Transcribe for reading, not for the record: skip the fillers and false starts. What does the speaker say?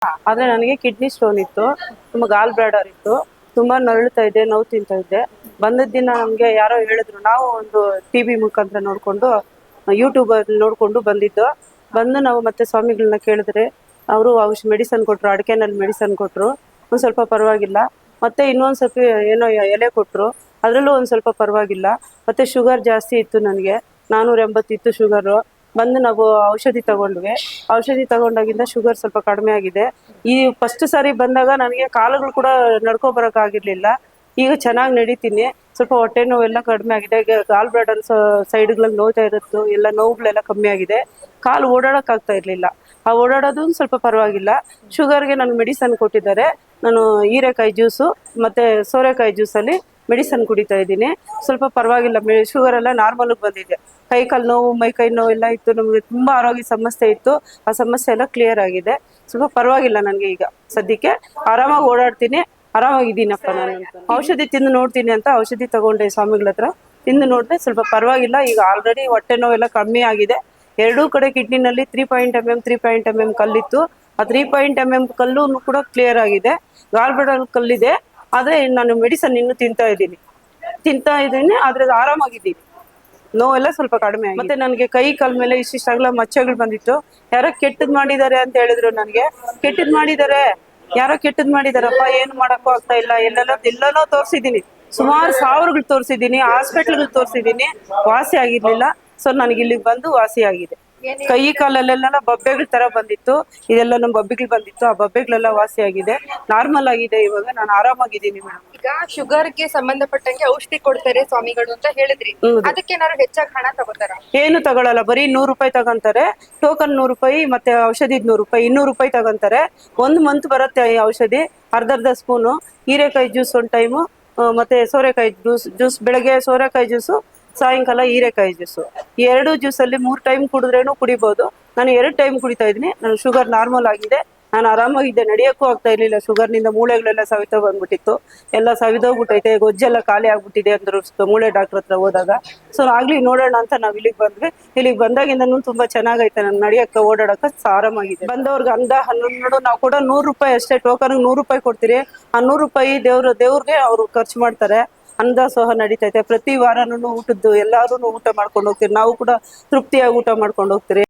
ಆದ್ರೆ ನನಗೆ kidney stone ಇತ್ತು, ತುಂಬ ಗಾಲ್ ಬ್ಲಾಡರ್ ಇತ್ತು, ತುಂಬಾ ನರಳುತ್ತಾ ಇದ್ದೆ, ನೋವು ತಿಂತಾ ಇದ್ದೆ. ಬಂದದ ದಿನ ನಮ್ಗೆ ಯಾರೋ ಹೇಳಿದ್ರು, ನಾವು ಒಂದು ಟಿವಿ ಮುಖಾಂತರ ನೋಡ್ಕೊಂಡು ಯೂಟ್ಯೂಬ್ ಅಲ್ಲಿ ನೋಡ್ಕೊಂಡು ಬಂದಿದ್ದು. ಬಂದು ನಾವು ಮತ್ತೆ ಸ್ವಾಮಿಗಳನ್ನ ಕೇಳಿದ್ರೆ ಅವರು ಮೆಡಿಸನ್ ಕೊಟ್ರು, ಅಡಿಕೆನಲ್ಲಿ ಮೆಡಿಸನ್ ಕೊಟ್ರು, ಒಂದ್ ಸ್ವಲ್ಪ ಪರವಾಗಿಲ್ಲ. ಮತ್ತೆ ಇನ್ನೊಂದ್ ಸ್ವಲ್ಪ ಏನೋ ಎಲೆ ಕೊಟ್ರು, ಅದ್ರಲ್ಲೂ ಒಂದ್ ಸ್ವಲ್ಪ ಪರವಾಗಿಲ್ಲ. ಮತ್ತೆ ಶುಗರ್ ಜಾಸ್ತಿ ಇತ್ತು ನನಗೆ, 480 ಇತ್ತು ಶುಗರು. ಬಂದು ನಾವು ಔಷಧಿ ತಗೊಂಡ್ವಿ. ಔಷಧಿ ತಗೊಂಡಾಗಿಂದ ಶುಗರ್ ಸ್ವಲ್ಪ ಕಡಿಮೆ ಆಗಿದೆ. ಈ ಫಸ್ಟ್ ಸಾರಿ ಬಂದಾಗ ನನಗೆ ಕಾಲುಗಳು ಕೂಡ ನಡ್ಕೊ ಬರಕ್ ಆಗಿರ್ಲಿಲ್ಲ. ಈಗ ಚೆನ್ನಾಗಿ ನಡೀತೀನಿ, ಸ್ವಲ್ಪ ಹೊಟ್ಟೆ ನೋವೆಲ್ಲ ಕಡಿಮೆ ಆಗಿದೆ. ಗಾಲ್ ಬ್ಲಾಡರ್ ಸೈಡ್ಗಳಲ್ಲಿ ನೋವ್ತಾ ಇರುತ್ತು, ಎಲ್ಲ ನೋವುಗಳೆಲ್ಲ ಕಮ್ಮಿ ಆಗಿದೆ. ಕಾಲು ಓಡಾಡಕ್ ಆಗ್ತಾ ಇರ್ಲಿಲ್ಲ, ಆ ಓಡಾಡೋದು ಸ್ವಲ್ಪ ಪರವಾಗಿಲ್ಲ. ಶುಗರ್ಗೆ ನಾನು ಮೆಡಿಸನ್ ಕೊಟ್ಟಿದ್ದಾರೆ. ನಾನು ಹೀರೆಕಾಯಿ ಜ್ಯೂಸು ಮತ್ತೆ ಸೋರೆಕಾಯಿ ಜ್ಯೂಸಲ್ಲಿ ಮೆಡಿಸನ್ ಕುಡಿತಾ ಇದ್ದೀನಿ. ಸ್ವಲ್ಪ ಪರವಾಗಿಲ್ಲ, ಶುಗರ್ ಎಲ್ಲ ನಾರ್ಮಲ್ ಬಂದಿದೆ. ಕೈ ಕಾಲು ನೋವು, ಮೈ ನೋವು ಎಲ್ಲ ಇತ್ತು, ನಮಗೆ ತುಂಬಾ ಆರೋಗ್ಯ ಸಮಸ್ಯೆ ಇತ್ತು. ಆ ಸಮಸ್ಯೆ ಎಲ್ಲ ಕ್ಲಿಯರ್ ಆಗಿದೆ, ಸ್ವಲ್ಪ ಪರವಾಗಿಲ್ಲ. ನನಗೆ ಈಗ ಸದ್ಯಕ್ಕೆ ಆರಾಮಾಗಿ ಓಡಾಡ್ತೀನಿ, ಆರಾಮಾಗಿದ್ದೀನಪ್ಪ. ನಾನು ಔಷಧಿ ತಿಂದು ನೋಡ್ತೀನಿ ಅಂತ ಔಷಧಿ ತಗೊಂಡೆ ಸ್ವಾಮಿಗಳ ಹತ್ರ, ತಿಂದು ನೋಡಿದೆ ಸ್ವಲ್ಪ ಪರವಾಗಿಲ್ಲ. ಈಗ ಆಲ್ರೆಡಿ ಹೊಟ್ಟೆ ನೋವೆಲ್ಲ ಕಮ್ಮಿ ಆಗಿದೆ. ಎರಡೂ ಕಡೆ ಕಿಡ್ನಿನಲ್ಲಿ 3.mm ಕಲ್ಲಿತ್ತು. ಆ 3.mm ಕಲ್ಲು ಕೂಡ ಕ್ಲಿಯರ್ ಆಗಿದೆ. ಗಾಲ್ ಬ್ಲಾಡರ್ ಕಲ್ಲಿದೆ, ಆದ್ರೆ ನಾನು ಮೆಡಿಸನ್ ಇನ್ನು ತಿಂತಾ ಇದ್ದೀನಿ, ಆದ್ರೆ ಆರಾಮಾಗಿದ್ದೀನಿ. ನೋವೆಲ್ಲ ಸ್ವಲ್ಪ ಕಡಿಮೆ ಆಗಿದೆ. ಮತ್ತೆ ನನಗೆ ಕೈ ಕಾಲ ಮೇಲೆ ಇಷ್ಟಿಷ್ಟಾಗಲ ಮಚ್ಚೆಗಳು ಬಂದಿತ್ತು. ಯಾರೋ ಕೆಟ್ಟದ್ ಮಾಡಿದ್ದಾರೆ ಅಂತ ಹೇಳಿದ್ರು ನನಗೆ. ಕೆಟ್ಟದ್ ಮಾಡಿದ್ದಾರೆ, ಯಾರೋ ಕೆಟ್ಟದ್ ಮಾಡಿದಾರಪ್ಪ, ಏನು ಮಾಡಕ್ಕೂ ಆಗ್ತಾ ಇಲ್ಲ. ಎಲ್ಲೆಲ್ಲೋ ತೋರಿಸಿದ್ದೀನಿ, ಸುಮಾರು ಸಾವಿರಗಳು ತೋರಿಸಿದ್ದೀನಿ, ಹಾಸ್ಪಿಟ್ಲ್ಗಳು ತೋರಿಸಿದ್ದೀನಿ, ವಾಸಿ ಆಗಿರ್ಲಿಲ್ಲ. ಸೊ ನನಗೆ ಇಲ್ಲಿಗೆ ಬಂದು ವಾಸಿ ಆಗಿದೆ. ಕೈ ಕಾಲಲ್ಲೆಲ್ಲ ಬೊಬ್ಬೆಗಳ ತರ ಬಂದಿತ್ತು, ಇದೆಲ್ಲ ನಮ್ಮ ಬೊಬ್ಬೆಗಳು ಬಂದಿತ್ತು, ಆ ಬೊಬ್ಬೆಗಳೆಲ್ಲ ವಾಸಿ ಆಗಿದೆ, ನಾರ್ಮಲ್ ಆಗಿದೆ. ಇವಾಗ ನಾನು ಆರಾಮಾಗಿದ್ದೀನಿ ಮೇಡಮ್. ಈಗ ಶುಗರ್ಗೆ ಸಂಬಂಧಪಟ್ಟಂಗೆ ಔಷಧಿ ಕೊಡ್ತಾರೆ ಸ್ವಾಮಿಗಳು ಅಂತ ಹೇಳಿದ್ರಿ, ಅದಕ್ಕೆ ಏನಾದ್ರು ಹೆಚ್ಚಾಗಿ ಹಣ ತಗೋತಾರ? ಏನು ತಗೊಳಲ್ಲ, ಬರೀ 100 ರೂಪಾಯಿ ತಗೊಂತಾರೆ. ಟೋಕನ್ 100 ರೂಪಾಯಿ, ಮತ್ತೆ ಔಷಧಿದ್ 100 ರೂಪಾಯಿ, 200 ರೂಪಾಯಿ ತಗೊಂತಾರೆ. 1 ಮಂತ್ ಬರುತ್ತೆ ಈ ಔಷಧಿ. ಅರ್ಧ ಸ್ಪೂನು ಹೀರೆಕಾಯಿ ಜ್ಯೂಸ್ ಒಂದು ಟೈಮು, ಮತ್ತೆ ಸೋರೆಕಾಯಿ ಜ್ಯೂಸ್ ಬೆಳಗ್ಗೆ ಸೋರೆಕಾಯಿ ಜ್ಯೂಸು, ಸಾಯಂಕಾಲ ಹೀರೆಕಾಯಿ ಜ್ಯೂಸು. ಈ 2 ಜ್ಯೂಸಲ್ಲಿ 3 ಟೈಮ್ ಕುಡಿದ್ರೇನು ಕುಡಿಬಹುದು. ನಾನು 2 ಟೈಮ್ ಕುಡಿತಾ ಇದ್ದೀನಿ. ನನ್ನ ಶುಗರ್ ನಾರ್ಮಲ್ ಆಗಿದೆ, ನಾನು ಆರಾಮಾಗಿದ್ದೆ. ನಡೆಯಕ್ಕೂ ಆಗ್ತಾ ಇರ್ಲಿಲ್ಲ, ಶುಗರ್ನಿಂದ ಮೂಳೆಗಳೆಲ್ಲ ಸವಿತಾ ಬಂದ್ಬಿಟ್ಟಿತ್ತು, ಎಲ್ಲ ಸವಿದೋಗ್ಬಿಟ್ಟೈತೆ, ಗೊಜ್ಜೆಲ್ಲ ಖಾಲಿ ಆಗ್ಬಿಟ್ಟಿದೆ ಅಂದ್ರು ಮೂಳೆ ಡಾಕ್ಟರ್ ಹತ್ರ ಹೋದಾಗ. ಸೊ ಆಗ್ಲಿ ನೋಡೋಣ ಅಂತ ನಾವ್ ಇಲ್ಲಿಗೆ ಬಂದ್ವಿ. ಇಲ್ಲಿಗೆ ಬಂದಾಗಿಂದನೂ ತುಂಬಾ ಚೆನ್ನಾಗೈತೆ, ನನ್ ನಡೆಯಕ್ಕೆ ಓಡಾಡಕ್ಕೆ ಆರಾಮಾಗಿದೆ. ಬಂದವ್ರಿಗೆ ಅಂದ 11 ನಾವು ಕೂಡ 100 ರೂಪಾಯಿ ಅಷ್ಟೇ, ಟೋಕನ್ 100 ರೂಪಾಯಿ ಕೊಡ್ತೀರಿ. ಆ 100 ರೂಪಾಯಿ ದೇವ್ರಿಗೆ ಅವ್ರು ಖರ್ಚು ಮಾಡ್ತಾರೆ. ಅನ್ನದಾಸೋಹ ನಡೀತೈತೆ ಪ್ರತಿ ವಾರನೂ. ಊಟದ್ದು ಎಲ್ಲಾರು ಊಟ ಮಾಡ್ಕೊಂಡು ಹೋಗ್ತೀರಿ, ನಾವು ಕೂಡ ತೃಪ್ತಿಯಾಗಿ ಊಟ ಮಾಡ್ಕೊಂಡು ಹೋಗ್ತೀರಿ.